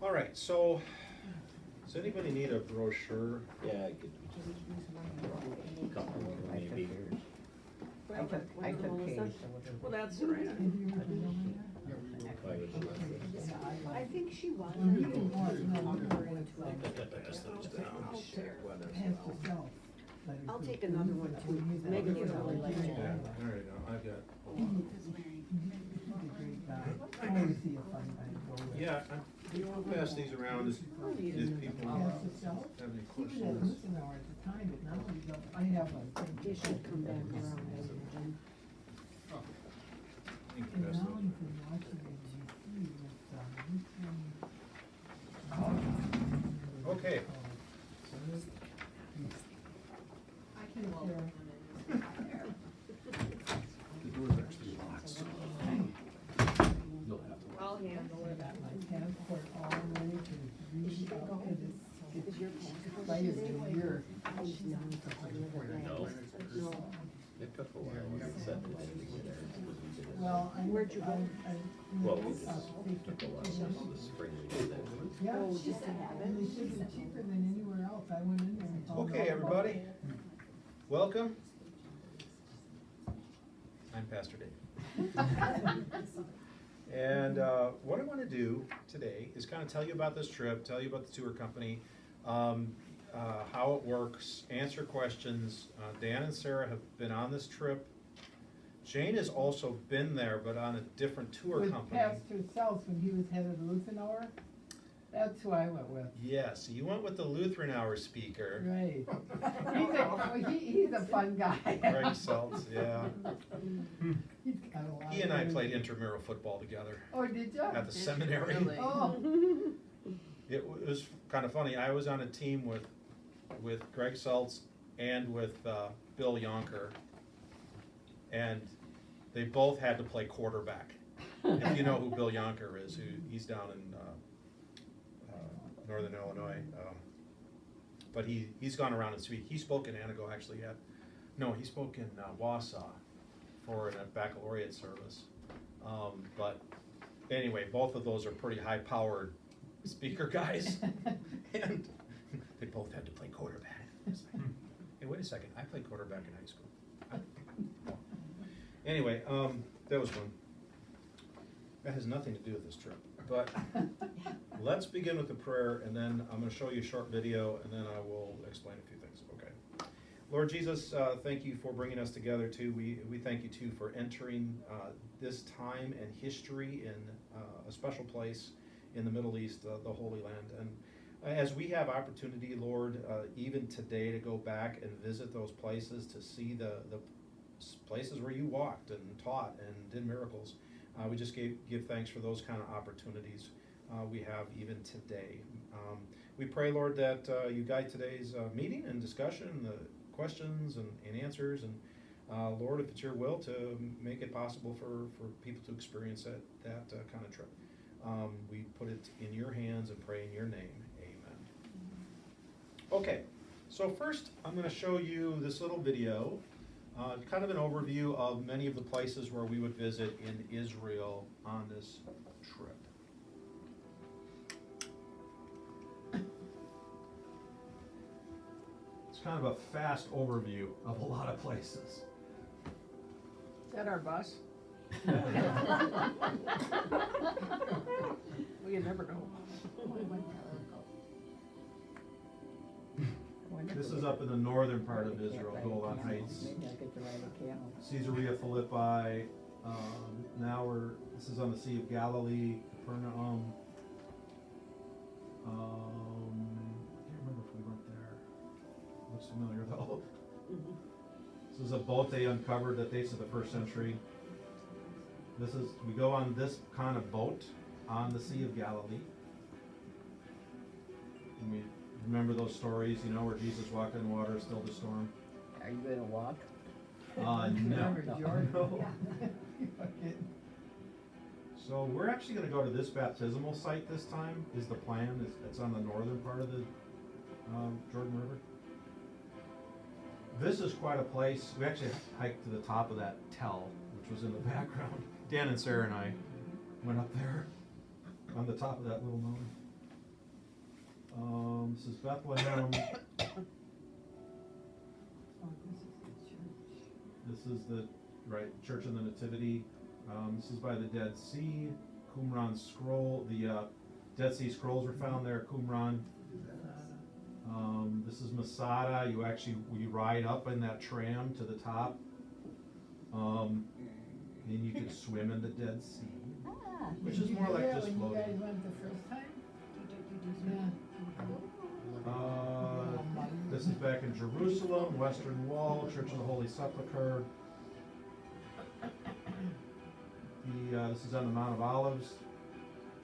All right, so, does anybody need a brochure? Yeah, I could. Couple, maybe. I took Katie. Well, that's all right. I think she was. I'll take another one too. Megan would really like Yeah, it. there you go, I've got, yeah, I'll pass these around as people have any questions. They should come back around, I imagine. You can pass those. Okay, I can welcome them in. the door's actually locked, so you'll have to. I'll handle it. Is your passport today? No. No. It took a while when it said it should be there. Where'd you go? Well, we just took a while, this spring we did that. Oh, just to have it? Okay, everybody, welcome. I'm Pastor Dave. And what I want to do today is kind of tell you about this trip, tell you about the tour company, how it works, answer questions. Dan and Sarah have been on this trip. Jane has also been there, but on a different tour With company. Pastor Sells when he was head of the Lutheran Hour. That's who I went with. Yes, you went with the Lutheran Hour speaker, Right. He's a fun guy. Greg Seltz, yeah. He's got a lot He and of I played energy. intramural football together Oh, did you? at the seminary. Really? Oh, It was kind of funny. I was on a team with Greg Seltz and with Bill Yonker, and they both had to play quarterback. If you know who Bill Yonker is, he's down in Northern Illinois, but he's gone around and speak. He spoke in Anago actually. He spoke in Wausau for a baccalaureate service. But anyway, both of those are pretty high-powered speaker guys, and they both had to play quarterback. It's like, hey, wait a second, I played quarterback in high school. Anyway, that was fun. That has nothing to do with this trip, but let's begin with the prayer, and then I'm going to show you a short video, and then I will explain a few things. Okay. Lord Jesus, thank you for bringing us together too. We thank you too for entering this time and history in a special place in the Middle East, the Holy Land. And as we have opportunity, Lord, even today to go back and visit those places, to see the places where you walked and taught and did miracles, we just give thanks for those kind of opportunities we have even today. We pray, Lord, that you guide today's meeting and discussion, the questions and answers, and Lord, if it's your will, to make it possible for people to experience that kind of trip. We put it in your hands and pray in your name. Amen. Okay, so first I'm going to show you this little video, kind of an overview of many of the places where we would visit in Israel on this trip. It's kind of a fast overview of a lot of places. Is that our bus? We can never know. This is up in the northern part of Israel, Golan Heights, Maybe I get to ride a camel. Caesarea Philippi. This is on the Sea of Galilee, Capernaum. I can't remember if we went there. Looks familiar though. This is a boat they uncovered that dates to the 1st century. We go on this kind of boat on the Sea of Galilee. And we remember those stories, where Jesus walked in water, stilled the storm. Are you gonna walk? No. Remember Jordan? No. So we're actually going to go to this baptismal site this time, is the plan. It's on the northern part of the Jordan River. This is quite a place. We actually hiked to the top of that tell, which was in the background. Dan and Sarah and I went up there on the top of that little mountain. This is Bethlehem. Oh, this is the church. This is the, right, Church of the Nativity. This is by the Dead Sea. Qumran scroll, the Dead Sea Scrolls were found there at Qumran. This is Masada. You ride up in that tram to the top. And you can swim in the Dead Sea, which Did is you more do like that just when you guys floating. went the first time? This is back in Jerusalem, Western Wall, Church of the Holy Sepulcher. This is on the Mount of Olives,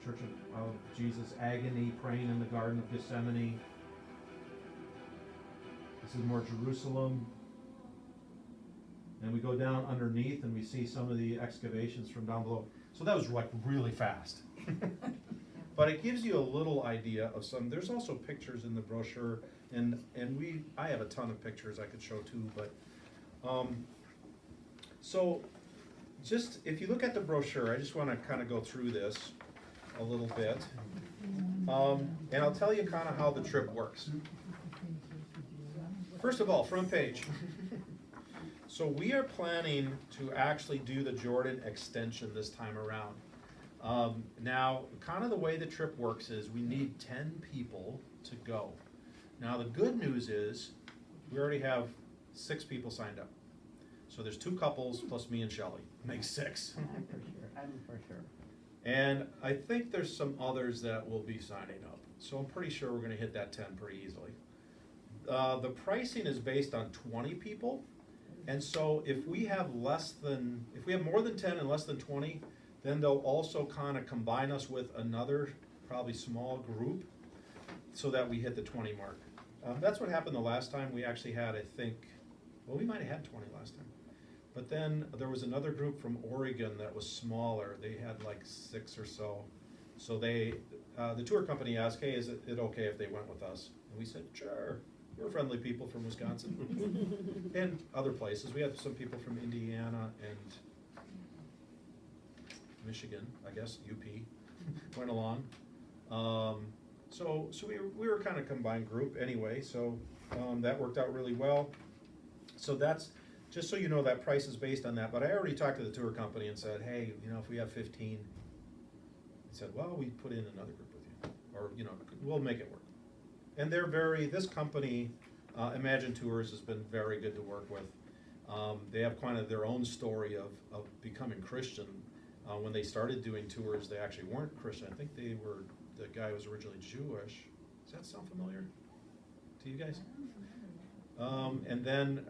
Church of Jesus' agony, praying in the Garden of Gethsemane. This is more Jerusalem. And we go down underneath and we see some of the excavations from down below. So that was like really fast. But it gives you a little idea of some. There's also pictures in the brochure, and I have a ton of pictures I could show too. But so just if you look at the brochure, I just want to kind of go through this a little bit, and I'll tell you kind of how the trip works. First of all, front page. So we are planning to actually do the Jordan extension this time around. Now, kind of the way the trip works is we need 10 people to go. Now, the good news is we already have 6 people signed up. So there's 2 couples plus me and Shelley. Makes 6. I'm for sure. And I think there's some others that will be signing up. So I'm pretty sure we're going to hit that 10 pretty easily. The pricing is based on 20 people. And so if we have more than 10 and less than 20, then they'll also kind of combine us with another probably small group so that we hit the 20 mark. That's what happened the last time. We actually had, I think, we might have had 20 last time. But then there was another group from Oregon that was smaller. They had like 6 or so. So the tour company asked, hey, is it okay if they went with us? And we said, sure. We're friendly people from Wisconsin and other places. We had some people from Indiana and Michigan, I guess, UP, went along. So we were kind of combined group anyway, so that worked out really well. So that's, just so you know, that price is based on that. But I already talked to the tour company and said, hey, if we have 15, he said, well, we put in another group with you, or, we'll make it work. And this company, Imagine Tours, has been very good to work with. They have kind of their own story of becoming Christian. When they started doing tours, they actually weren't Christian. I think the guy was originally Jewish. Does that sound familiar to you guys? And then,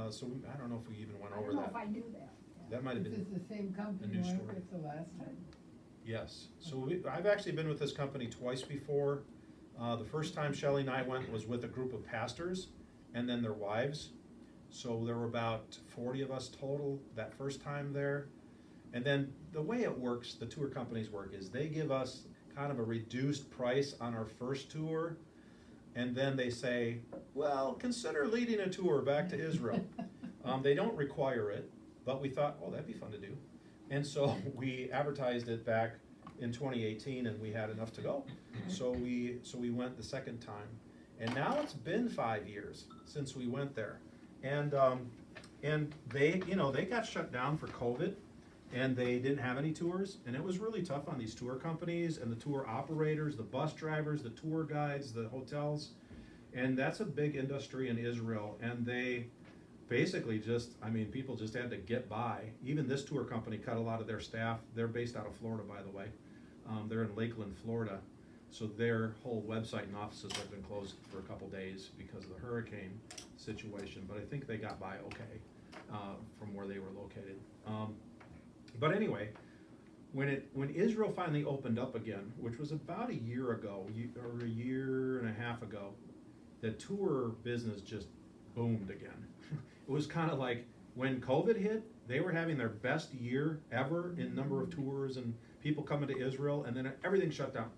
so I don't know if we even went over that. I don't know if I knew that. That might have Is been this the same company a new you went story. with the last time? Yes. So I've actually been with this company twice before. The first time Shelley and I went was with a group of pastors and then their wives. So there were about 40 of us total that first time there. And then the way it works, the tour companies work, is they give us kind of a reduced price on our first tour. And then they say, well, consider leading a tour back to Israel. They don't require it, but we thought, oh, that'd be fun to do. And so we advertised it back in 2018, and we had enough to go. So we went the second time. And now it's been 5 years since we went there. And they got shut down for COVID, and they didn't have any tours. And it was really tough on these tour companies and the tour operators, the bus drivers, the tour guides, the hotels. And that's a big industry in Israel. And they basically people just had to get by. Even this tour company cut a lot of their staff. They're based out of Florida, by the way. They're in Lakeland, Florida. So their whole website and offices have been closed for a couple days because of the hurricane situation. But I think they got by okay from where they were located. But anyway, when Israel finally opened up again, which was about a year ago, or a year and a half ago, the tour business just boomed again. It was kind of like when COVID hit, they were having their best year ever in number of tours and people coming to Israel, and then everything shut down.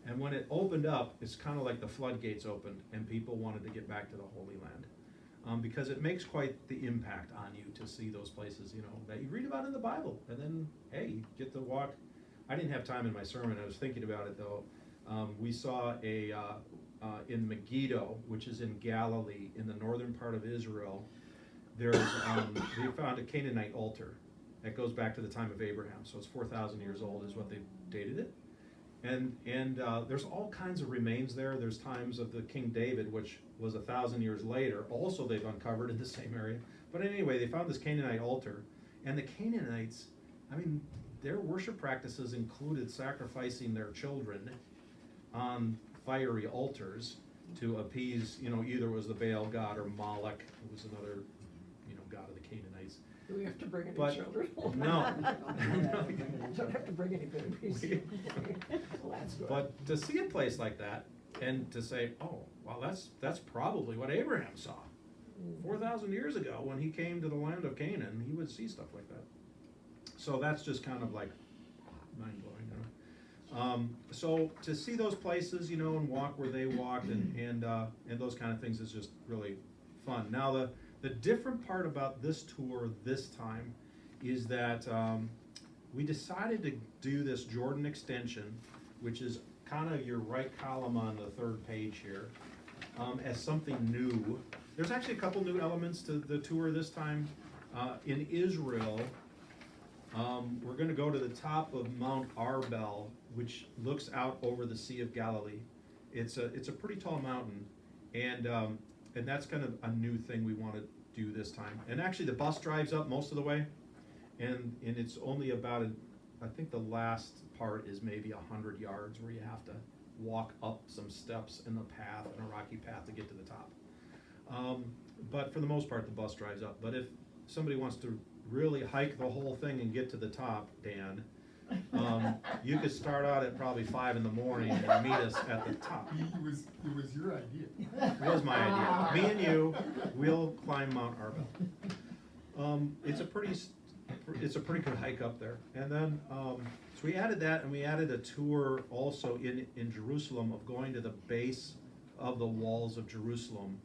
And when it opened up, it's kind of like the floodgates opened and people wanted to get back to the Holy Land. Because it makes quite the impact on you to see those places, that you read about in the Bible. And then, hey, you get to walk. I didn't have time in my sermon. I was thinking about it, though. We saw a in Megiddo, which is in Galilee, in the northern part of Israel, there's, they found a Canaanite altar that goes back to the time of Abraham, so it's 4,000 years old is what they dated it. And there's all kinds of remains there. There's times of the King David, which was 1,000 years later, also they've uncovered in the same area. But anyway, they found this Canaanite altar, and the Canaanites, I mean, their worship practices included sacrificing their children on fiery altars to appease, either it was the Baal god or Moloch, who was another, god of the Canaanites. Do we have to bring any But- children? No. Don't have to bring any babies. Well, that's good. But to see a place like that and to say, oh, well, that's probably what Abraham saw 4,000 years ago when he came to the land of Canaan, he would see stuff like that. So that's just kind of like mind-blowing. So to see those places, and walk where they walked and those kind of things is just really fun. Now the different part about this tour this time is that we decided to do this Jordan extension, which is kind of your right column on the third page here, as something new. There's actually a couple new elements to the tour this time. In Israel, we're going to go to the top of Mount Arbel, which looks out over the Sea of Galilee. It's a pretty tall mountain, and that's kind of a new thing we want to do this time. And actually, the bus drives up most of the way, and it's only about I think the last part is maybe 100 yards where you have to walk up some steps in the path, in a rocky path to get to the top. But for the most part, the bus drives up. But if somebody wants to really hike the whole thing and get to the top, Dan, you could start out at probably 5 in the morning and meet us at the top. It was your idea. It was my idea. Me and you, we'll climb Mount Arbel. It's a pretty good hike up there. And then, so we added that, and we added a tour also in Jerusalem of going to the base of the walls of Jerusalem,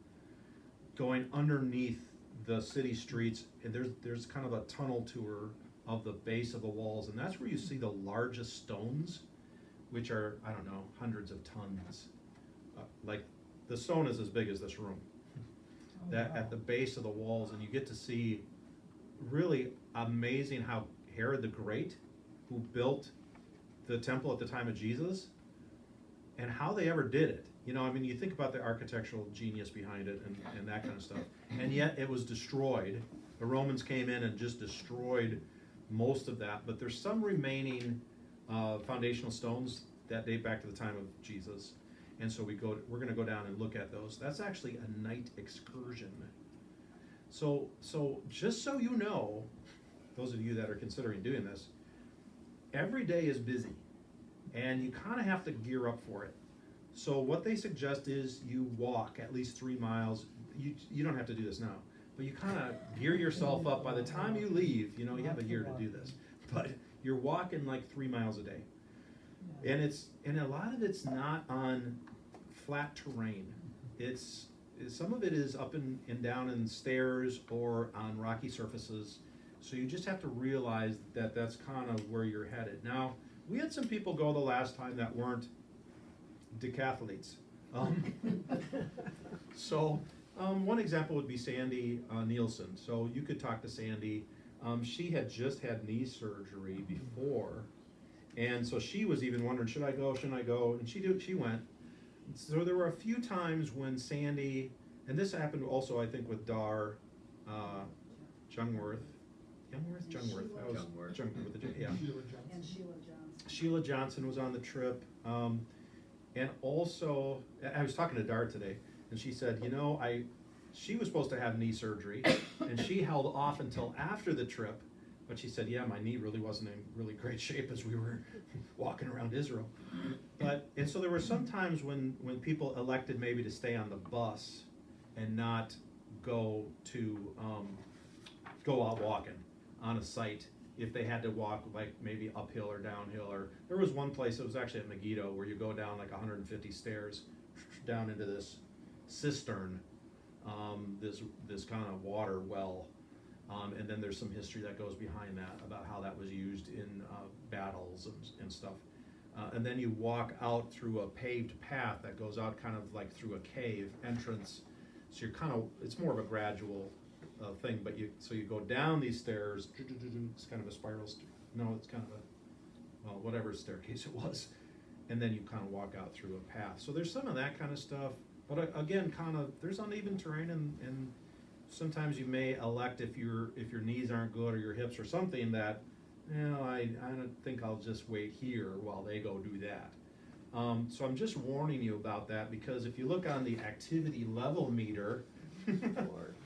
going underneath the city streets, and there's kind of a tunnel tour of the base of the walls, and that's where you see the largest stones, which are, I don't know, hundreds of tons. Like, the stone is as big as this room. That at the base of the walls, and you get to see really amazing how Herod the Great, who built the temple at the time of Jesus, and how they ever did it. You think about the architectural genius behind it and that kind of stuff. And yet it was destroyed. The Romans came in and just destroyed most of that. But there's some remaining foundational stones that date back to the time of Jesus. And so we're going to go down and look at those. That's actually a night excursion. So just so you know, those of you that are considering doing this, every day is busy. And you kind of have to gear up for it. So what they suggest is you walk at least 3 miles. You don't have to do this now, but you kind of gear yourself up. By the time you leave, you have a year to do this, but you're walking like 3 miles a day. And a lot of it's not on flat terrain. Some of it is up and down in stairs or on rocky surfaces. So you just have to realize that that's kind of where you're headed. Now, we had some people go the last time that weren't decathletes. One example would be Sandy Nielsen. So you could talk to Sandy. She had just had knee surgery before, and so she was even wondering, should I go, shouldn't I go? And she went. So there were a few times when Sandy, and this happened also, I think, with Dar Jungworth. Jungworth. That was Jungworth. Jungworth with the J, yeah. And Sheila Johnson. Sheila Johnson was on the trip. And also, I was talking to Dar today, and she said, she was supposed to have knee surgery, and she held off until after the trip, but she said, yeah, my knee really wasn't in really great shape as we were walking around Israel. And so there were some times when people elected maybe to stay on the bus and not go out walking on a site if they had to walk like maybe uphill or downhill. Or there was one place, it was actually at Megiddo, where you go down like 150 stairs down into this cistern, this kind of water well, and then there's some history that goes behind that about how that was used in battles and stuff. And then you walk out through a paved path that goes out kind of like through a cave entrance. So you're kind of, it's more of a gradual thing, but so you go down these stairs, it's kind of a spiral, no, it's kind of a, well, whatever staircase it was. And then you kind of walk out through a path. So there's some of that kind of stuff, but again, kind of, there's uneven terrain and sometimes you may elect if your knees aren't good or your hips or something that, I don't think I'll just wait here while they go do that. So I'm just warning you about that, because if you look on the activity level meter,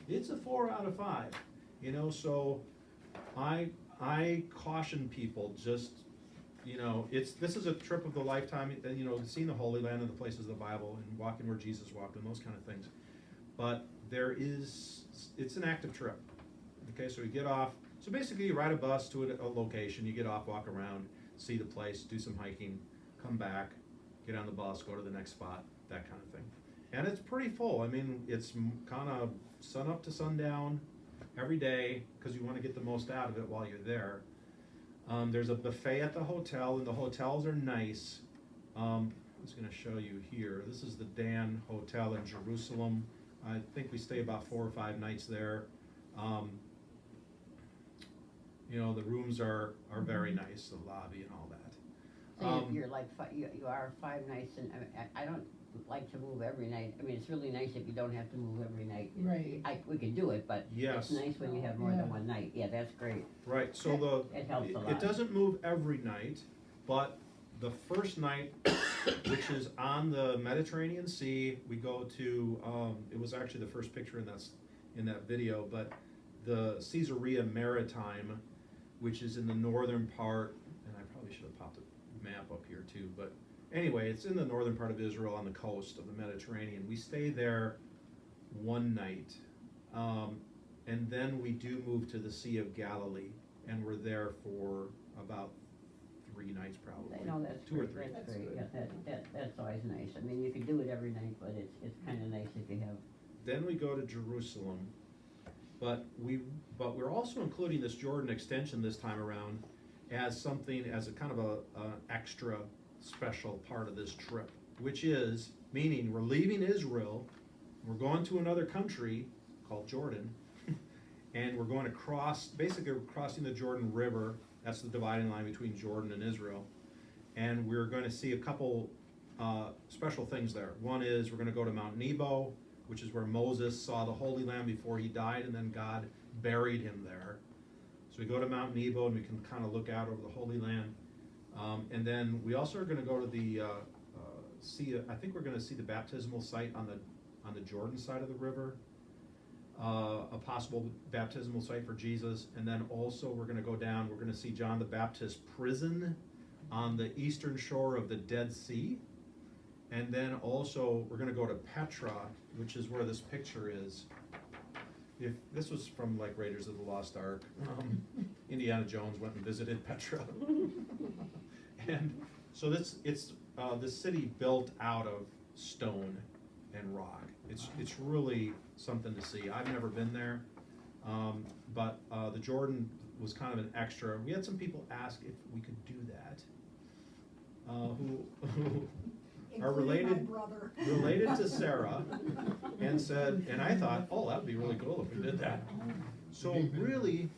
it's a 4 out of 5, so I caution people, just, this is a trip of the lifetime, seeing the Holy Land and the places of the Bible and walking where Jesus walked and those kind of things. But it's an active trip. Okay, so you get off, so basically you ride a bus to a location, you get off, walk around, see the place, do some hiking, come back, get on the bus, go to the next spot, that kind of thing. And it's pretty full. I mean, it's kind of sun up to sundown every day, because you want to get the most out of it while you're there. There's a buffet at the hotel, and the hotels are nice. I'm just going to show you here. This is the Dan Hotel in Jerusalem. I think we stay about 4 or 5 nights there. The rooms are very nice, the lobby and all that. So you're like, you are 5 nights, and I don't like to move every night. I mean, it's really nice if you don't have to move every night. Right. We can do it, but Yes. it's nice when you have more Yeah. than one night. Yeah, that's great. Right, so It helps a lot. it doesn't move every night, but the first night, which is on the Mediterranean Sea, we go to, it was actually the first picture in that video, but the Caesarea Maritime, which is in the northern part, and I probably should have popped a map up here too, but anyway, it's in the northern part of Israel on the coast of the Mediterranean. We stay there one night, and then we do move to the Sea of Galilee, and we're there for about 3 nights probably. No, that's 2 or great. 3. That's great. Yeah, that's always nice. I mean, you can do it every night, but it's kind of nice if you have. Then we go to Jerusalem, but we're also including this Jordan extension this time around as a kind of a extra special part of this trip, which is, meaning we're leaving Israel, we're going to another country called Jordan, and we're going to basically we're crossing the Jordan River. That's the dividing line between Jordan and Israel, and we're going to see a couple special things there. One is we're going to go to Mount Nebo, which is where Moses saw the Holy Land before he died, and then God buried him there. So we go to Mount Nebo, and we can kind of look out over the Holy Land. And then we also are going to go to the I think we're going to see the baptismal site on the Jordan side of the river, a possible baptismal site for Jesus. And then also we're going to go down. We're going to see John the Baptist's prison on the eastern shore of the Dead Sea. And then also we're going to go to Petra, which is where this picture is. If this was from like Raiders of the Lost Ark, Indiana Jones went and visited Petra. And so it's this city built out of stone and rock. It's really something to see. I've never been there, but the Jordan was kind of an extra. We had some people ask if we could do that, who are related to Sarah, and said, and I thought, oh, that'd be really cool if we did that. So really,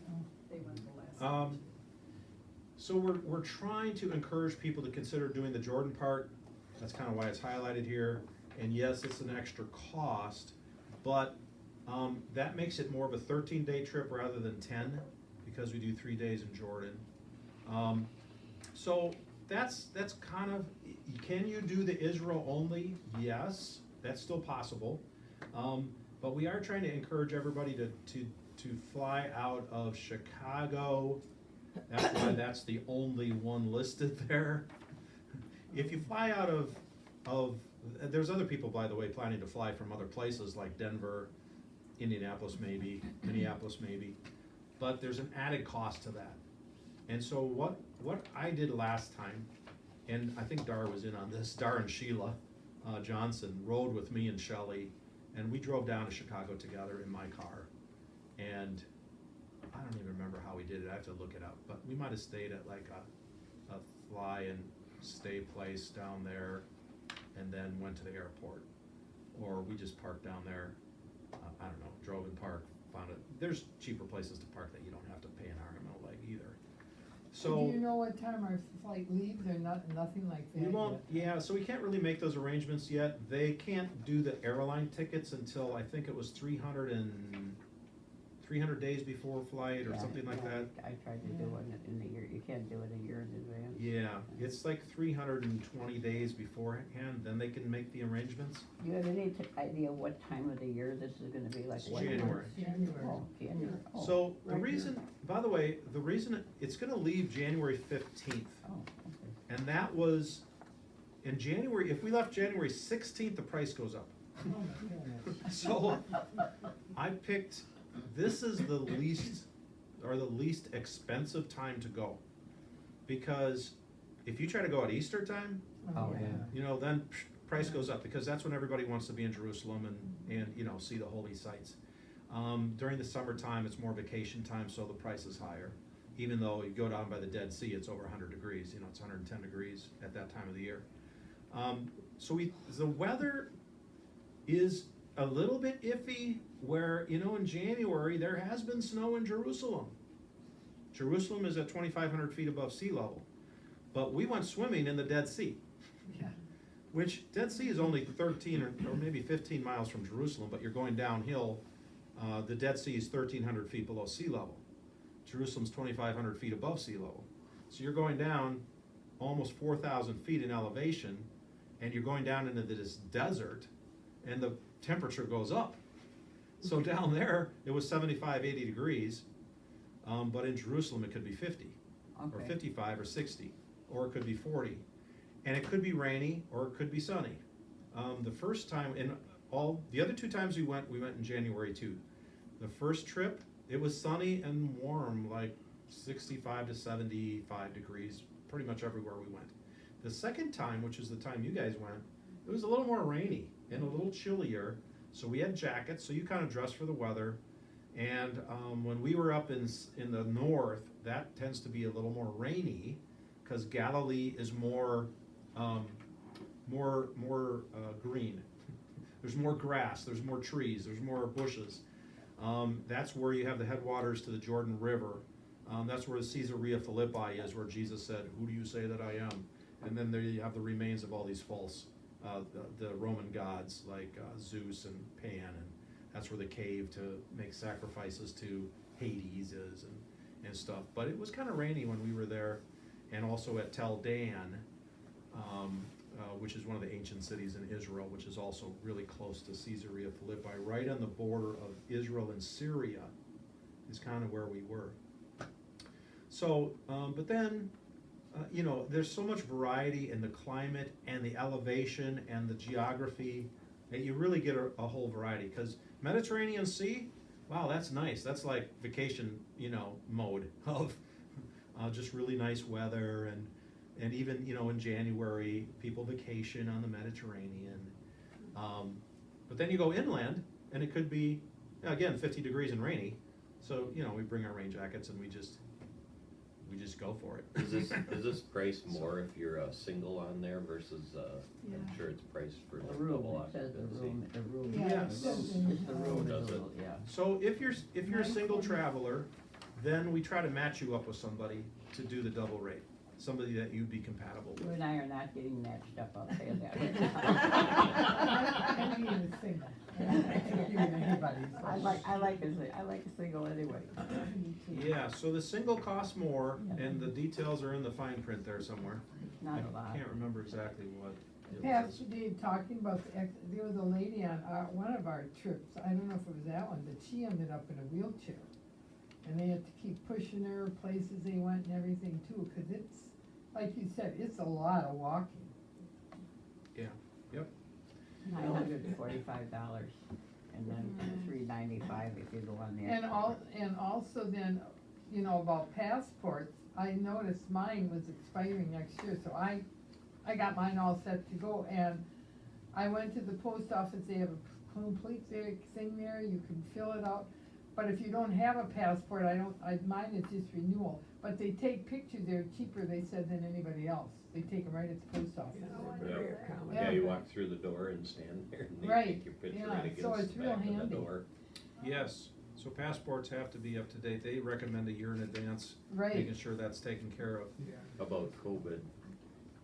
so we're trying to encourage people to consider doing the Jordan part. That's kind of why it's highlighted here. And yes, it's an extra cost, but that makes it more of a 13-day trip rather than 10, because we do 3 days in Jordan. So that's kind of, can you do the Israel only? Yes, that's still possible. But we are trying to encourage everybody to fly out of Chicago. That's why that's the only one listed there. If you fly out of there's other people, by the way, planning to fly from other places like Denver, Indianapolis maybe, Minneapolis maybe, but there's an added cost to that. And so what I did last time, and I think Dar was in on this, Dar and Sheila Johnson rode with me and Shelley, and we drove down to Chicago together in my car. And I don't even remember how we did it. I have to look it up, but we might have stayed at like a fly in stay place down there and then went to the airport. Or we just parked down there, I don't know, drove and parked, found it. There's cheaper places to park that you don't have to pay an RML leg either. So. Do you know what time our flight leaves or nothing like that? We won't, yet? yeah, so we can't really make those arrangements yet. They can't do the airline tickets until, I think it was 300 days before flight or Yeah, something like yeah, that. I tried to do it in the year, you can't do it a year in advance. Yeah, it's like 320 days beforehand, then they can make the arrangements. Do you have any idea what time of the year this is gonna be, like? what month? January. January. Oh, January. Oh, So the right reason, by the way, the reason, it's gonna leave January 15th. Oh, okay. And that was, in January, if we left January 16th, the price goes up. Oh, my goodness. So I picked, this is the least expensive time to go. Because if you try to go at Easter time, Oh, yeah. you know, then price goes up, because that's when everybody wants to be in Jerusalem and you know, see the holy sites. During the summertime, it's more vacation time, so the price is higher. Even though you go down by the Dead Sea, it's over 100 degrees, you know, it's 110 degrees at that time of the year. So the weather is a little bit iffy, where, you know, in January, there has been snow in Jerusalem. Jerusalem is at 2,500 feet above sea level, but we went swimming in the Dead Sea. Yeah. Which, Dead Sea is only 13 or maybe 15 miles from Jerusalem, but you're going downhill. The Dead Sea is 1,300 feet below sea level. Jerusalem's 2,500 feet above sea level. So you're going down almost 4,000 feet in elevation, and you're going down into this desert, and the temperature goes up. So down there, it was 75, 80 degrees, but in Jerusalem it could be 50, or Okay. 55, or 60, or it could be 40. And it could be rainy, or it could be sunny. The first time, and all the other two times we went in January too. The first trip, it was sunny and warm, like 65 to 75 degrees, pretty much everywhere we went. The second time, which is the time you guys went, it was a little more rainy and a little chillier, so we had jackets, so you kind of dress for the weather. And when we were up in the north, that tends to be a little more rainy, because Galilee is more green. There's more grass, there's more trees, there's more bushes. That's where you have the headwaters to the Jordan River. That's where the Caesarea Philippi is, where Jesus said, "Who do you say that I am?" And then there you have the remains of all these false, the Roman gods, like Zeus and Pan, and that's where the cave to make sacrifices to Hades is, and stuff. But it was kind of rainy when we were there, and also at Tel Dan, which is one of the ancient cities in Israel, which is also really close to Caesarea Philippi, right on the border of Israel and Syria, is kind of where we were. So, but then, you know, there's so much variety in the climate and the elevation and the geography that you really get a whole variety. Because Mediterranean Sea, wow, that's nice. That's like vacation, you know, mode of just really nice weather, and even, you know, in January, people vacation on the Mediterranean. But then you go inland, and it could be, again, 50 degrees and rainy. So, you know, we bring our rain jackets and we just go for it. Is this priced more if you're a single on there versus, I'm sure it's priced for The like room, double it says occupancy? the room. Yeah, it the says room- in- It's the room, Does is a it? little, yeah. So if you're a single traveler, then we try to match you up with somebody to do the double rate, somebody that you'd be compatible You with. and I are not getting matched up, I'll say I that. mean, a single. I think you and anybody, so. I like a single anyway. Me too. Yeah, so the single costs more, and the details are in the fine print there somewhere. It's not a lot. I can't remember exactly what it Pat, was. Dave, talking about there was a lady on one of our trips, I don't know if it was that one, but she ended up in a wheelchair. And they had to keep pushing her places they went and everything too, cause it's, like you said, it's a lot of walking. Yeah, yep. $945, and then $395 if you go on the. And also then, you know, about passports, I noticed mine was expiring next year, so I got mine all set to go, and I went to the post office, they have a complete thing there, you can fill it out, But if you don't have a passport, mine is just renewal, but they take pictures, they're cheaper, they said, than anybody else. They take them right at the post office. They're very accommodating. Yeah, you walk through the door and stand there and they Right, take your picture yeah, right so against it's the real back of the handy. door. Yes, so passports have to be up to date. They recommend a year in advance, Right. making sure that's taken care of. About COVID,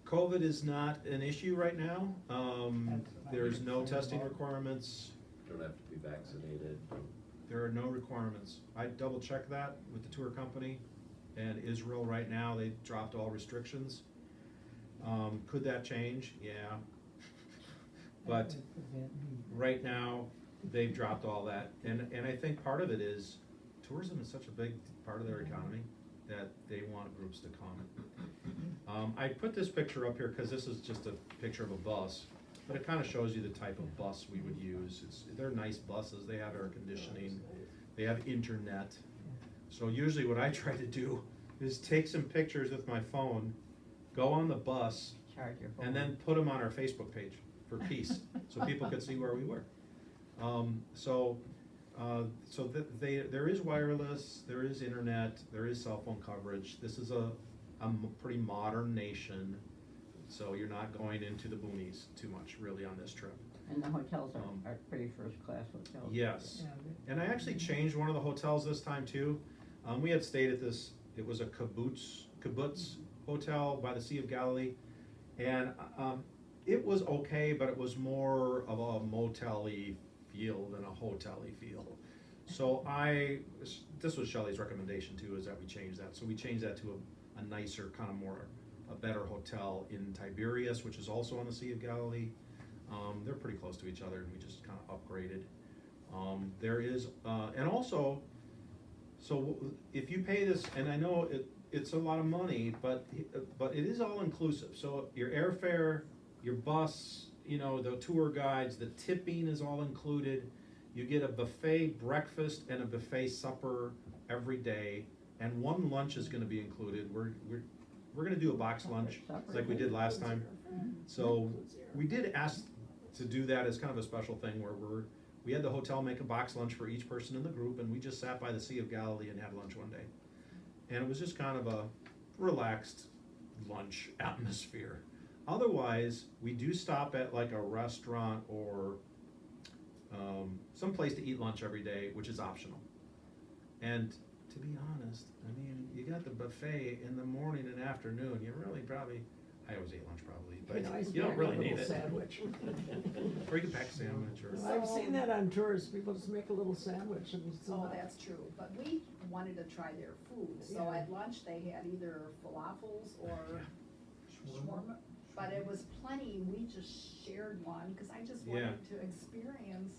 COVID is not an issue right now. That's There's no concerned testing about. requirements. don't have to be vaccinated. There are no requirements. I double checked that with the tour company, and Israel right now, they dropped all restrictions. Could that change? Yeah. But right now, they've dropped all that, and I think part of it is tourism is such a big part of their economy that they want groups to come. I put this picture up here because this is just a picture of a bus, but it kind of shows you the type of bus we would use. They're nice buses, they have air conditioning, they have internet. So usually what I try to do is take some pictures with my phone, go on the bus, Charge your phone. and then put them on our Facebook page for peace, so people could see where we were. There is wireless, there is internet, there is cell phone coverage. This is a pretty modern nation, so you're not going into the boonies too much really on this trip. And the hotels are pretty first-class hotels. Yes, Yeah, and I actually changed one of the hotels this time too. We had stayed at this, it was a kibbutz hotel by the Sea of Galilee, and it was okay, but it was more of a motel-y feel than a hotel-y feel. So this was Shelley's recommendation too, is that we change that. So we changed that to a nicer, kind of more, a better hotel in Tiberias, which is also on the Sea of Galilee. They're pretty close to each other, and we just kind of upgraded. There is, and also, so if you pay this, and I know it's a lot of money, but it is all inclusive. So your airfare, your bus, the tour guides, the tipping is all included. You get a buffet breakfast and a buffet supper every day, and one lunch is gonna be included. We're gonna do a box lunch like we did last time. So we did ask to do that as kind of a special thing where we had the hotel make a box lunch for each person in the group, and we just sat by the Sea of Galilee and had lunch one day. And it was just kind of a relaxed lunch atmosphere. Otherwise, we do stop at like a restaurant or some place to eat lunch every day, which is optional. And to be honest, I mean, you got the buffet in the morning and afternoon. You really probably, I always ate lunch probably, but you don't really need it. Sandwich. Or you can pack a sandwich or. I've seen that on tours, people just make a little sandwich and it's Oh, enough. that's true, but we wanted to try their food, so Yeah. at lunch they had either falafels or shawarma, but it was plenty, we just shared one, cause I just Yeah. wanted to experience.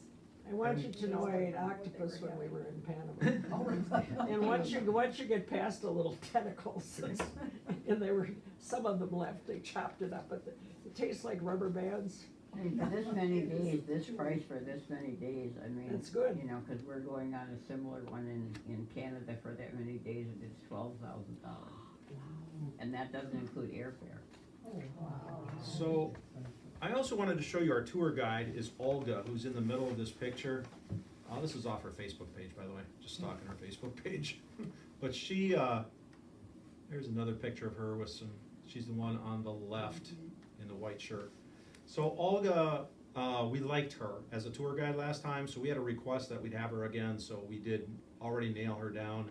I want you to know I ate What they octopus were when we having. were in Panama. Oh, really? And once you get past the little tentacles, and some of them left, they chopped it up, but it tastes like rubber bands. And for this many days, this price for this many days, I mean. That's good. Cause we're going on a similar one in Canada for that many days, and it's $12,000. And that doesn't include airfare. So, I also wanted to show you our tour guide is Olga, who's in the middle of this picture. This is off her Facebook page, by the way, just stalking her Facebook page. But there's another picture of her with she's the one on the left in the white shirt. So Olga, we liked her as a tour guide last time, so we had a request that we'd have her again, so we did already nail her down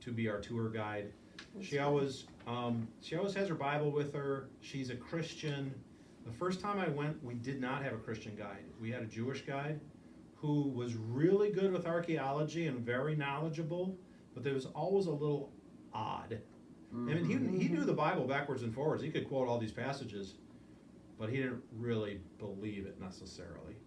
to be our tour guide. She always has her Bible with her. She's a Christian. The first time I went, we did not have a Christian guide. We had a Jewish guide who was really good with archaeology and very knowledgeable, but there was always a little odd. I mean, he knew the Bible backwards and forwards. He could quote all these passages, but he didn't really believe it necessarily.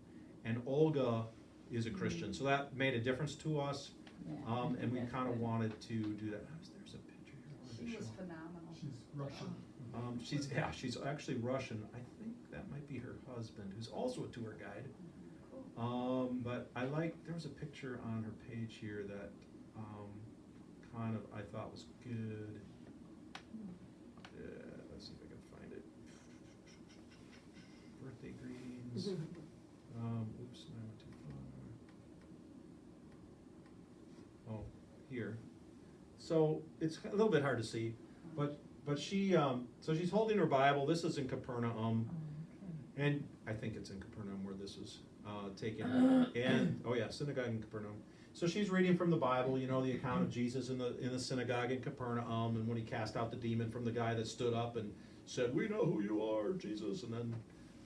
And Olga is a Christian, so that made a difference to us, Yeah, and we that's kind of good. wanted to do that. There's a picture here I wanted to She was show. phenomenal. She's Russian. She's actually Russian. I think that might be her husband, who's also a tour guide. But there was a picture on her page here that kind of I thought was good. Let's see if I can find it. Birthday greetings. Oops, I went too here. So it's a little bit hard to see, but she, so she's holding her Bible. This is in Capernaum, and I think it's in Capernaum where this is taken. And oh yeah, synagogue in Capernaum. So she's reading from the Bible, you know, the account of Jesus in the synagogue in Capernaum, and when he cast out the demon from the guy that stood up and said, "We know who you are, Jesus," and then,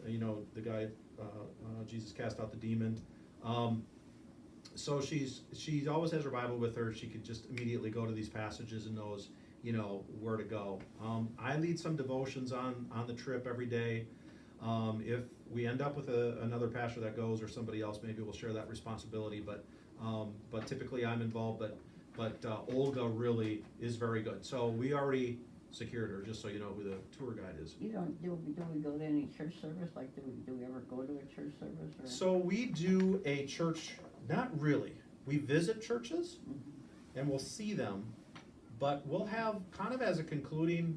you know, the guy, Jesus cast out the demon. So she always has her Bible with her. She could just immediately go to these passages and knows, you know, where to go. I lead some devotions on the trip every day. If we end up with another pastor that goes, or somebody else, maybe we'll share that responsibility. But typically I'm involved. But Olga really is very good. So we already secured her, just so you know who the tour guide is. You don't, do we go to any church service? Like, do we ever go to a church service or? So we do a church, not really. We visit churches and we'll see them, but we'll have kind of as a concluding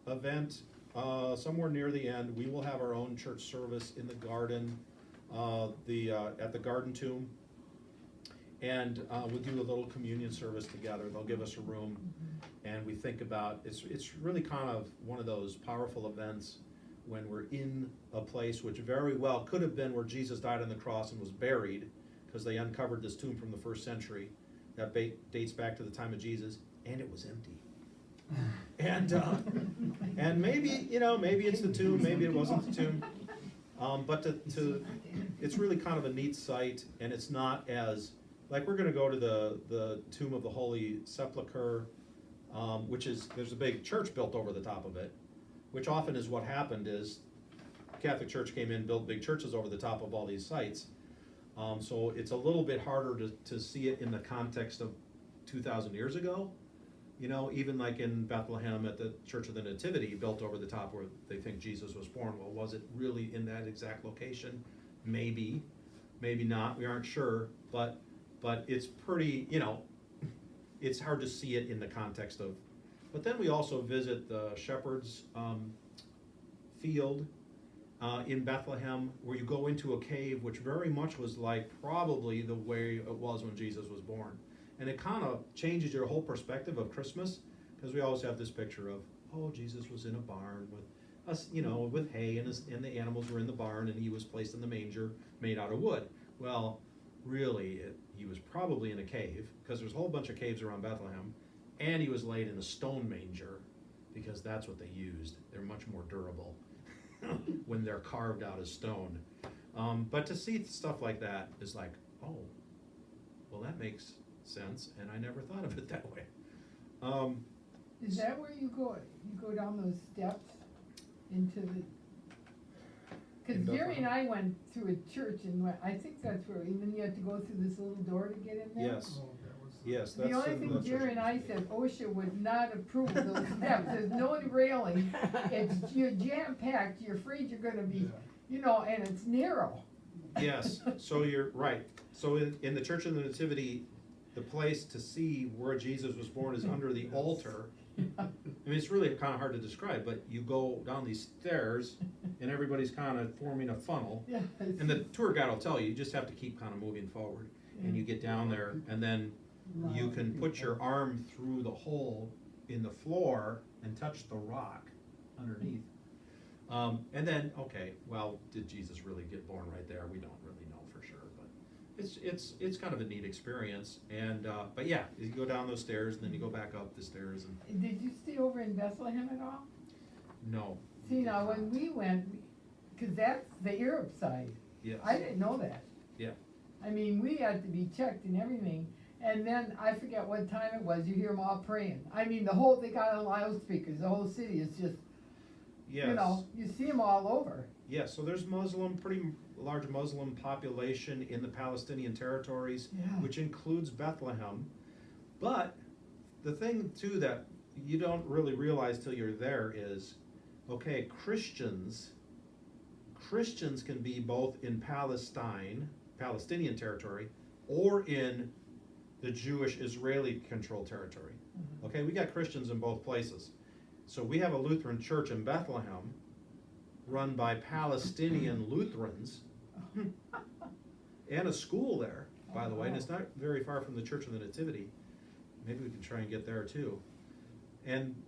event, somewhere near the end, we will have our own church service in the garden, at the garden tomb. And we'll do a little communion service together. They'll give us a room, and we think about, it's really kind of one of those powerful events when we're in a place which very well could have been where Jesus died on the cross and was buried, because they uncovered this tomb from the 1st century that dates back to the time of Jesus, and it was empty. And maybe, you know, maybe it's the tomb, maybe it wasn't the tomb. But it's really kind of a neat sight, and it's not as, like, we're gonna go to the tomb of the Holy Sepulcher, which is, there's a big church built over the top of it, which often is what happened is Catholic Church came in, built big churches over the top of all these sites. So it's a little bit harder to see it in the context of 2,000 years ago. You know, even like in Bethlehem at the Church of the Nativity, built over the top where they think Jesus was born. Well, was it really in that exact location? Maybe, maybe not, we aren't sure, but it's pretty, you know, it's hard to see it in the context of, but then we also visit the shepherd's field in Bethlehem, where you go into a cave, which very much was like probably the way it was when Jesus was born. And it kind of changes your whole perspective of Christmas, because we always have this picture of, oh, Jesus was in a barn with us, you know, with hay, and the animals were in the barn, and he was placed in the manger made out of wood. Well, really, he was probably in a cave, because there's a whole bunch of caves around Bethlehem, and he was laid in a stone manger, because that's what they used. They're much more durable when they're carved out of stone. But to see stuff like that is like, oh, well, that makes sense, and I never thought of it that way. Is that where you go down those steps into the, cause In Jerry and Bethlehem? I went through a church and I think that's where, and then you have to go through this little door to get in there? Yes, yes, that's. The only in thing the Jerry church. and I said, OSHA would not approve those steps, there's no railing, you're jam-packed, you're afraid you're gonna be, you know, and it's narrow. Yes, so you're right. So in the Church of the Nativity, the place to see where Jesus was born is under the altar. I mean, it's really kind of hard to describe, but you go down these stairs and everybody's kind of forming a funnel. Yeah, And the tour guide will tell you, you just have to keep kind of moving forward. And you get down there, and then you can put your arm through the hole in the floor and touch the rock underneath. And then, okay, well, did Jesus really get born right there? We don't really know for sure, but it's kind of a neat experience. And but yeah, you go down those stairs, and then you go back up the stairs, and Did you stay over in Bethlehem at all? no. See, now, when we went, cause that's the Arab side, Yes. I didn't know that. Yeah. I mean, we had to be checked and everything, and then I forget what time it was, you hear them all praying. I mean, they got on loudspeakers, the whole city is just, Yes. you know, you see them all over. Yeah, so there's pretty large Muslim population in the Palestinian territories, Yeah. which includes Bethlehem. But the thing too that you don't really realize till you're there is, okay, Christians can be both in Palestinian territory, or in the Jewish Israeli controlled territory. Okay, we got Christians in both places. So we have a Lutheran church in Bethlehem run by Palestinian Lutherans, and a school there, by the way, and it's not very far from the Church of the Nativity. maybe we can try and get there too.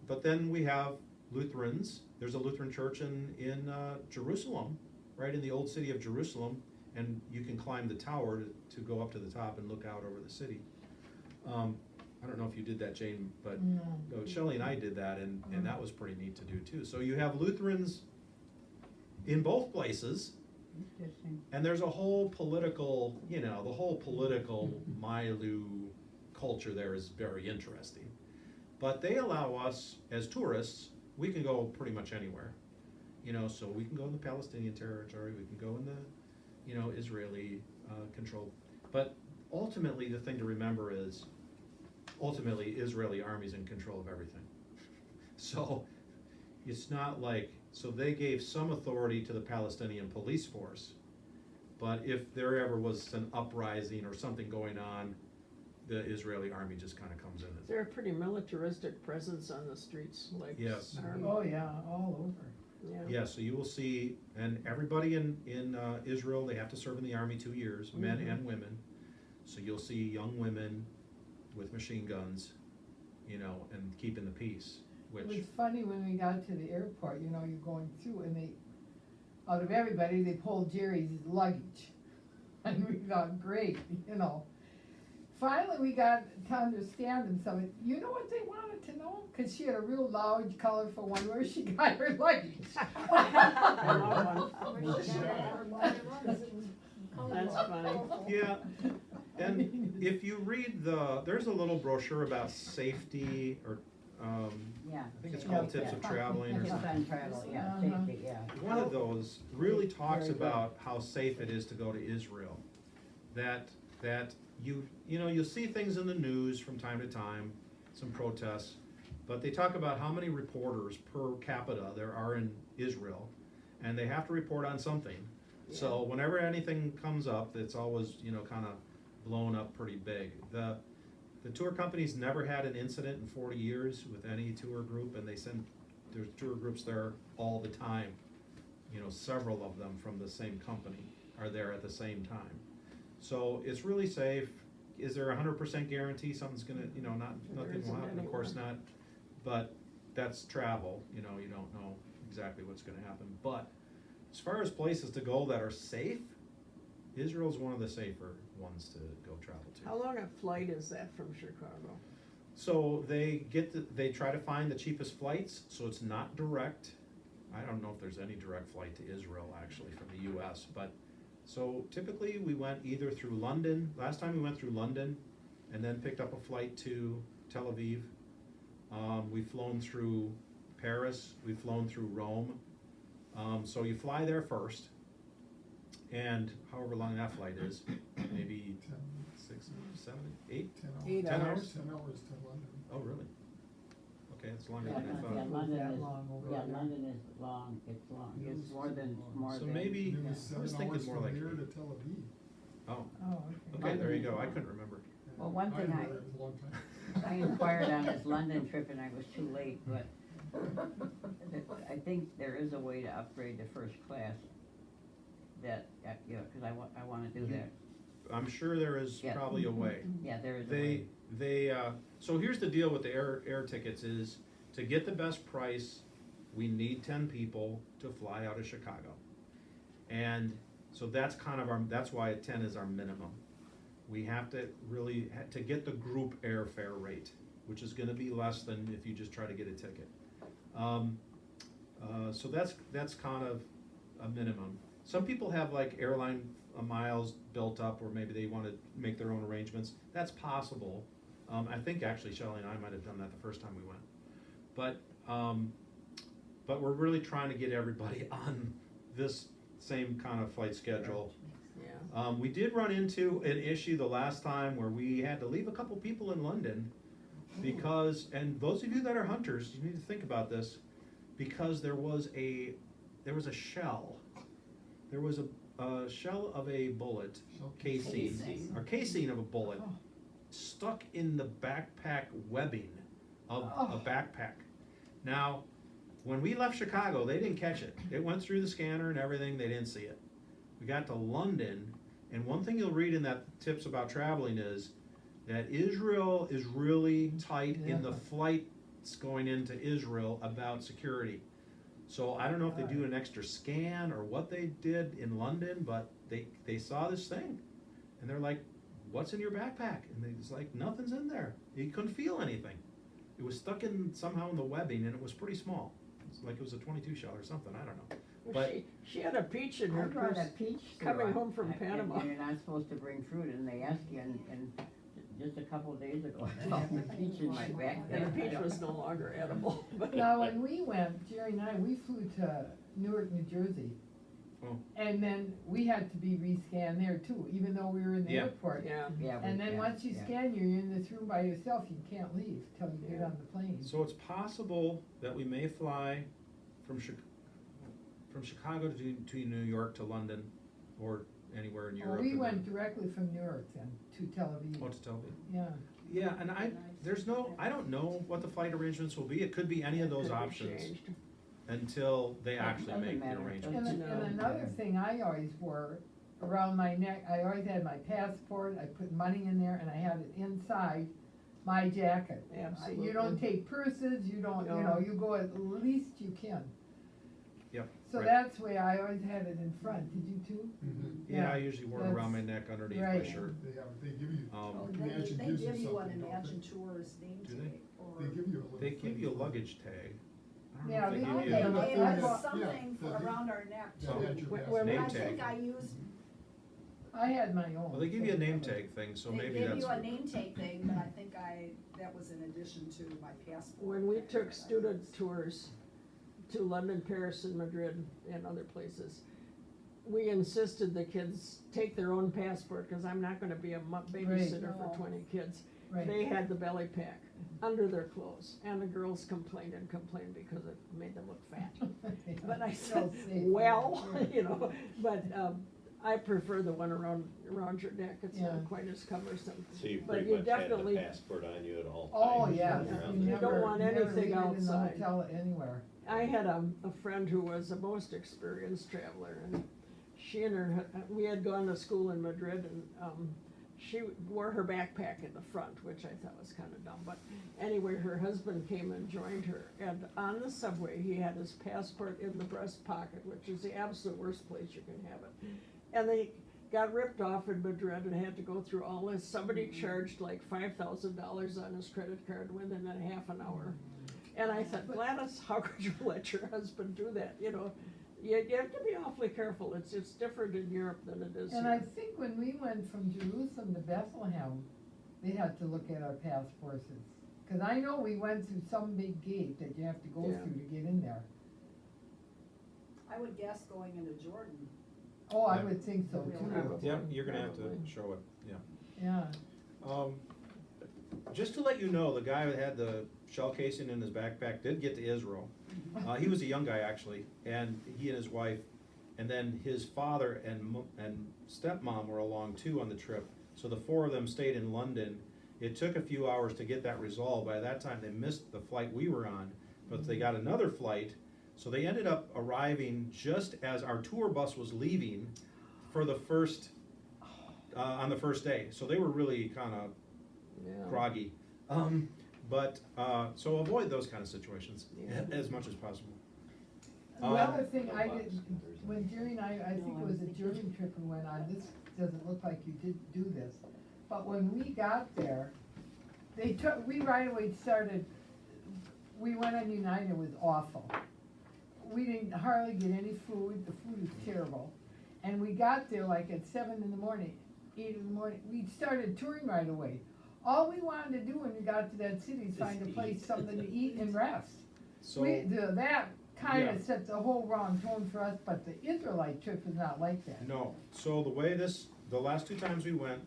But then we have Lutherans. There's a Lutheran church in Jerusalem, right in the old city of Jerusalem, and you can climb the tower to go up to the top and look out over the city. I don't know if you did that, Jane, but No. Shelley and I did that, and that was pretty neat to do too. So you have Lutherans in both places, Interesting. and there's a whole political, the whole political milieu culture there is very interesting. But they allow us, as tourists, we can go pretty much anywhere. So we can go in the Palestinian territory, we can go in the, Israeli controlled. But ultimately, the thing to remember is, ultimately, Israeli army's in control of everything. So it's not like, so they gave some authority to the Palestinian police force, but if there ever was an uprising or something going on, the Israeli army just kind of comes in. They're a pretty militaristic presence on the streets, like. Yes. Oh, yeah, all over. Yeah. Yeah, so you will see, and everybody in Israel, they have to serve in the army 2 years, men and women. So you'll see young women with machine guns, and keeping the peace, It which, was funny when we got to the airport, you're going through, and they, out of everybody, they pulled Jerry's luggage. And we thought, great, Finally, we got to understand them, so, you know what they wanted to know? Cause she had a real loud, colorful one, where she got her luggage. I love one. Where she got her line runs, it was That's colorful. funny. yeah. And if you read there's a little brochure about safety, or, Yeah. I think it's called Tips of Traveling or Tips something. on travel, yeah, Uh-huh. safety, yeah. One of those really talks Very good. about how safe it is to go to Israel. That you'll see things in the news from time to time, some protests, but they talk about how many reporters per capita there are in Israel, and they have to report on something. So whenever anything comes up, it's always, kind of blown up pretty big. The tour companies never had an incident in 40 years with any tour group, and they send there's tour groups there all the time. Several of them from the same company are there at the same time. So it's really safe. Is there a 100% guarantee something's gonna, nothing will happen? Of course not. But that's travel, you don't know exactly what's gonna happen. But as far as places to go that are safe, Israel's one of the safer ones to go travel to. How long a flight is that from Chicago? So they try to find the cheapest flights, so it's not direct. I don't know if there's any direct flight to Israel actually from the US, but so typically we went either through London. Last time we went through London and then picked up a flight to Tel Aviv. We've flown through Paris, we've flown through Rome. So you fly there first, and however long that flight is, maybe 6, 7, 8? 8 10 hours. hours? 10 hours to London. Oh, really? Okay, it's longer Yeah, than I yeah, thought. London That is, long over yeah, there. London is long, it's long, It it's was more than, more So than. maybe- It was I was 7 thinking hours more from like here 8. to Tel Aviv. Oh, Oh, okay, there you go. I couldn't remember. Well, one thing I remember it was a long time. I inquired on this London trip and I was too late, but I think there is a way to upgrade to first class that, cause I wanna do that. I'm sure there is Yeah. probably a way. Yeah, there is a way. So here's the deal with the air tickets is, to get the best price, we need 10 people to fly out of Chicago. And so that's kind of that's why 10 is our minimum. We have to really, to get the group airfare rate, which is gonna be less than if you just try to get a ticket. So that's kind of a minimum. Some people have like airline miles built up, or maybe they wanna make their own arrangements. That's possible. I think actually Shelley and I might have done that the first time we went. But we're really trying to get everybody on this same kind of flight schedule. Yeah. We did run into an issue the last time where we had to leave a couple people in London because, and those of you that are hunters, you need to think about this, because there was a shell. There was a shell of a bullet, casing, or casing of a bullet, Oh. stuck in the backpack webbing of a Oh. backpack. Now, when we left Chicago, they didn't catch it. It went through the scanner and everything, they didn't see it. We got to London, and one thing you'll read in that tips about traveling is, that Israel is really tight in the Yeah. flights going into Israel about security. So I don't know if they do an extra scan or what they did in London, but they saw this thing. And they're like, what's in your backpack? And they was like, nothing's in there. He couldn't feel anything. It was stuck in somehow in the webbing, and it was pretty small. It's like it was a 22 shell or something, I don't know. Well, But- she had a peach in I her brought a purse. peach. coming through. home from And Panama. you're not supposed to bring fruit, and they ask you, and just a couple of days ago, I found the peach in my backpack. And the peach was no longer edible, but. Now, when we went, Jerry and I, we flew to Newark, New Jersey. Oh. And then we had to be re-scanned there too, even though we were in the Yeah. airport. Yeah, Yeah, And then yeah, once you yeah. scan you're in this room by yourself, you can't leave till you get on the plane. So it's possible that we may fly from Chicago to New York to London, or anywhere in Well, Europe. we and went then- directly from Newark then to Tel Aviv. Oh, to Tel Aviv. Yeah, Yeah, and I don't know what the flight arrangements will be. It could be any of those could be options changed. until they actually Doesn't make the matter. arrangements. and, No. and another thing I always wore around my neck, I always had my passport, I put money in there and I had it inside my jacket. Absolutely. You don't take purses, you don't, you No. know, you go at least you can. Yep, So right. that's the way I always had it in front, did you too? Mhm. Yeah, I usually wore it around my neck underneath my right. shirt. They give you, Oh, Imagine they gives you give you an something, don't Imagine they? Tours name Do they? tag, or. they give you a little. They give thing you a for- luggage tag. I Yeah, don't they know if do. they They give you. Yeah, gave I us bought- something yeah, they- around our neck Yeah, too. they had your When- best. when we- Name I think tag. I used, I had my own. Well, they give you a so- name tag thing, so they maybe gave that's. you a name tag thing, but I think that was in addition to my passport. When we that took I student used. tours to London, Paris, and Madrid, and other places, we insisted the kids take their own passport, cause I'm not gonna be a babysitter Right. for 20 kids. Right. They had the belly pack under their clothes, and the girls complained because it made them look fat. But I said, well, you know, but, I prefer the one around your neck, it's Yeah. not quite as cumbersome. So you But pretty you much had the definitely- passport on you at all times? Oh, yeah, running around you the- You don't never, want never anything leave it in the outside. hotel anywhere. I had a friend who was a most experienced traveler, and she and her, we had gone to school in Madrid, and, she wore her backpack in the front, which I thought was kinda dumb, but anyway, her husband came and joined her, and on the subway, he had his passport in the breast pocket, which is the absolute worst place you can have it. And they got ripped off in Madrid and had to go through all this, somebody charged like $5,000 on his credit card within a half an hour. And I said, Gladys, how could you let your husband do that, you know? You have to be awfully careful, it's different in Europe than it is And I here. think when we went from Jerusalem to Bethlehem, they had to look at our passports. Cause I know we went through some big gate that you have to go Yeah. through to get in there. I would guess going into Jordan. Oh, I Yeah. would think so too. Probably. Yep, you're gonna have to Probably. show it, yeah. Yeah, Just to let you know, the guy that had the shell casing in his backpack did get to Israel. He was a young guy actually, and he and his wife, and then his father and stepmom were along too on the trip. So the four of them stayed in London. It took a few hours to get that resolved. By that time, they missed the flight we were on, but they got another flight. So they ended up arriving just as our tour bus was leaving for the first, on the first day. So they were really kind of Yeah. groggy. So avoid those kind of situations Yeah. as much as possible. the other thing I did, when Jerry and I think No, it I was was a thinking- German trip we went on, this doesn't look like you did do this. But when we got there, we right away started, we went on United, it was awful. We didn't hardly get any food, the food was terrible. And we got there like at 7 in the morning, 8 in the morning, we started touring right away. All we wanted to do when we got to that city is find a place, something to eat and rest. So, That Yeah. kinda set the whole wrong tone for us, but the Israelite trip was not like that. no, so the last two times we went,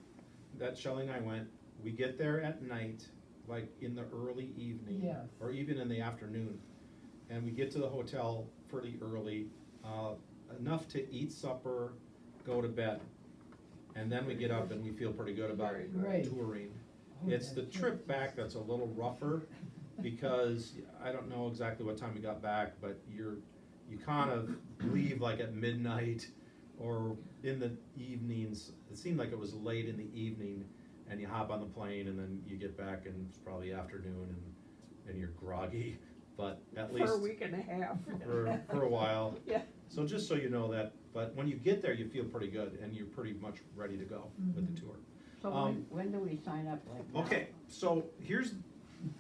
that Shelley and I went, we get there at night, like in the early evening. Yes. Or even in the afternoon. And we get to the hotel pretty early, enough to eat supper, go to bed. And then we get up and we feel pretty good about Very good. Right. touring. Oh, It's that the trip back that's a little rougher, because I don't know exactly what time we got back, but you kind of leave like at midnight or in the evenings. It seemed like it was late in the evening, and you hop on the plane, and then you get back, and it's probably afternoon, and you're groggy, but at least. For a week and a half. For a while. Yeah. So just so you know that, but when you get there, you feel pretty good, and you're pretty much ready to go with the tour. So when do we sign up, like now? Okay, so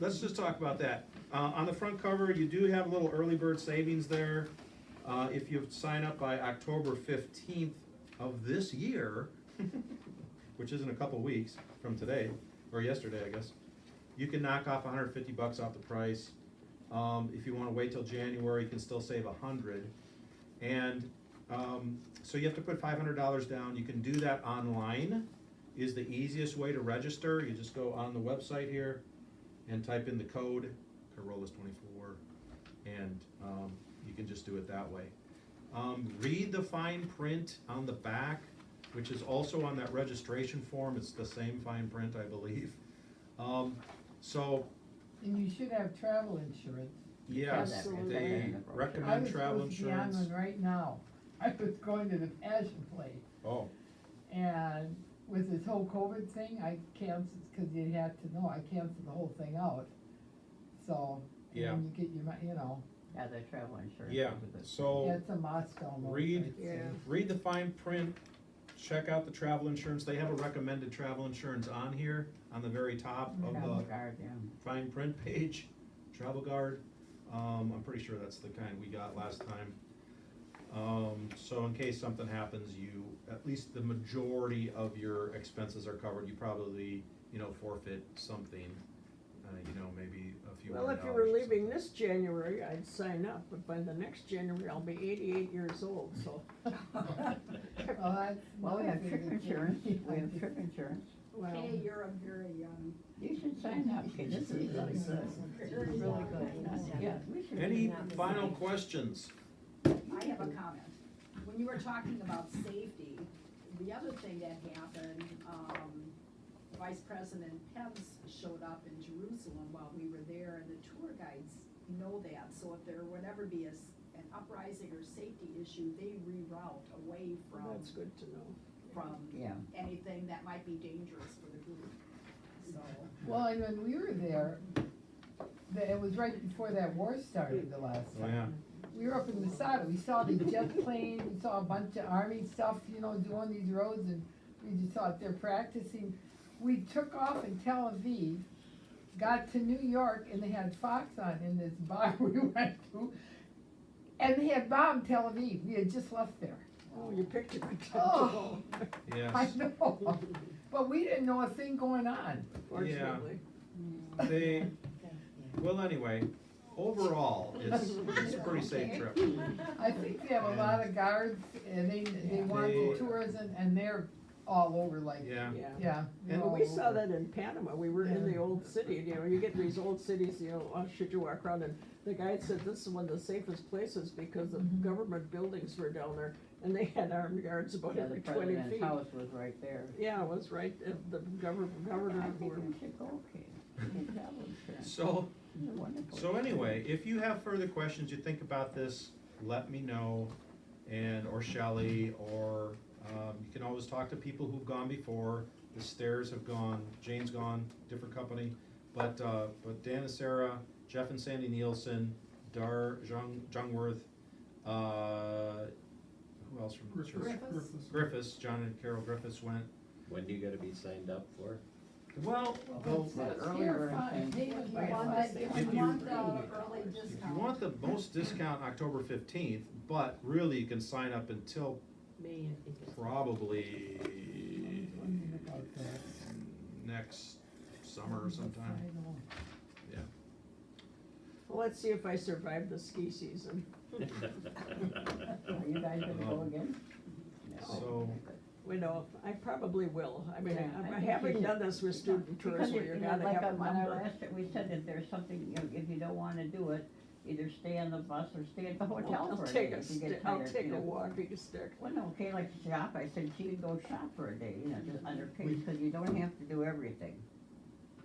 let's just talk about that. On the front cover, you do have a little early bird savings there. If you sign up by October 15th of this year, which is in a couple weeks from today, or yesterday, I guess, you can knock off $150 off the price. If you wanna wait till January, you can still save $100. And, so you have to put $500 down. You can do that online, is the easiest way to register. You just go on the website here and type in the code, Carola's 24, and, you can just do it that way. Read the fine print on the back, which is also on that registration form. It's the same fine print, I believe. So, And you should have travel insurance. yes, Absolutely. they I recommend was travel supposed to be on insurance. one right now. I was going to the Passion Play, Oh, and with this whole COVID thing, I canceled, cause you had to know, I canceled the whole thing out. So, and Yeah. then you get your, you know, Yeah, the travel insurance. yeah, is a good- so. it's a must almost. Read- I'd say. Yeah. Read the fine print, check out the travel insurance. They have a recommended travel insurance on here, on the very top of Travel the guard, yeah. fine print page, Travel Guard. I'm pretty sure that's the kind we got last time. So in case something happens, at least the majority of your expenses are covered. You probably, forfeit something, maybe a few Well, $100 if you were or leaving something. this January, I'd sign up, but by the next January, I'll be 88 years old, so. Well, that's. Well, we have trip another thing insurance, that- we have trip insurance. Well, Hey, you're a very young. You should sign up, okay, this is really good. This is really good, yeah, we should. Any final questions? I have a comment. When you were talking about safety, the other thing that happened, Vice President Pence showed up in Jerusalem while we were there, and the tour guides know that. So if there would ever be an uprising or safety issue, they reroute away from, that's good to know. from Yeah. anything that might be dangerous for the group, so. Well, and when we were there, it was right before that war started the last Oh, time. yeah. We were up in Masada, we saw the jet plane, we saw a bunch of army stuff, doing these roads, and we just thought they're practicing. We took off in Tel Aviv, got to New York, and they had Fox on in this bar we went to, and they had bombed Tel Aviv, we had just left there. Oh, you picked a good time to Oh. go, I Yes. know, but we didn't know a thing going on. fortunately. Well, anyway, overall, it's a pretty safe trip. I think they have a lot of guards, and they want the They- tours, and they're all over like, Yeah. Yeah. yeah. they're And all We saw over. that in Panama, we were in the old city, you get these old cities, should you walk around, and the guide said this is one of the safest places because the Mhm. government buildings were down there, and they had armed guards about Yeah, every the 20 president's feet. house was right there. Yeah, it was right, the governor I were. think we should go, okay. We get travel insurance. So, It's a wonderful. So anyway, if you have further questions, you think about this, let me know, or Shelley, or, you can always talk to people who've gone before. The Stairs have gone, Jane's gone, different company, but Dan and Sarah, Jeff and Sandy Nielsen, Jungworth, who else from the church? Griffiths, John and Carol Griffiths went. When do you gotta be signed up for? Well, That's earlier fine. thing. If you Right. want the, if If you you- want the early if discount. you want the most discount, October 15th, but really you can sign up until probably Wondering about that. next summer sometime. Yeah. Well, let's see if I survive the ski season. Are you guys gonna go again? No. So- I probably will, I mean, Yeah, I I think haven't you done this with student tours where you gotta like have a on our number. last trip, we said if there's something, if you don't wanna do it, either stay on the bus or stay at the hotel I'll for a take day a if you get I'll tired, take you a know. walking stick. Well, no, okay, like shop, I said she could go shop for a day, just underpaid, cause you don't have to do everything.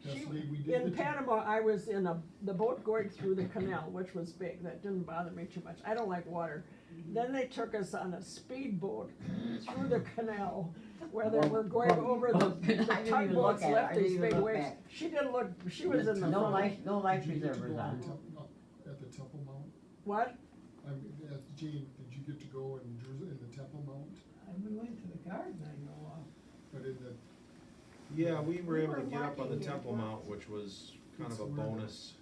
Yes, we did In the- Panama, I was in the boat going through the canal, which was big, that didn't bother me too much, I don't like water. Then they took us on a speedboat through the canal, where they were going over the I didn't even look tugboats at it. left I didn't these even big look waves. back. She didn't look, she was in the No front. life, no life Did you get to preservers go on. At the Temple Mount? What? I mean, Jane, did you get to go in Jerusalem, in the Temple Mount? We went to the garden, I know of. But in the, Yeah, we were We able to were get up on the walking there Temple once. Mount, which was kind of a It's where the- bonus,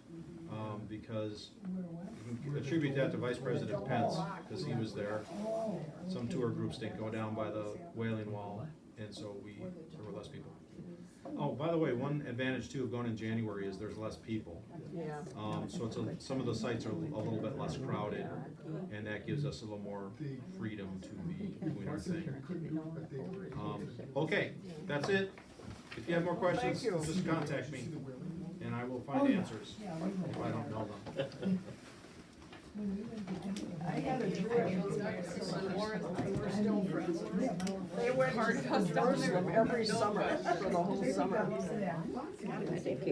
because Where what? you can attribute that to Vice President Pence, cause he was there. Oh. Some okay. tour groups didn't go down by the Wailing Wall, and so there were less people. Oh, by the way, one advantage too of going in January is there's less people. Yeah. So some of the sites are a little bit less crowded, and that gives us a little more freedom to be doing our thing. but they were. Okay, that's it. If you have more questions, Thank you. just contact me, and I will Oh, find yeah. answers Yeah, we if went. I don't know them. When we went to Temple, I had a Jewish I mean, They went to Jerusalem every summer for the whole summer. yeah. I think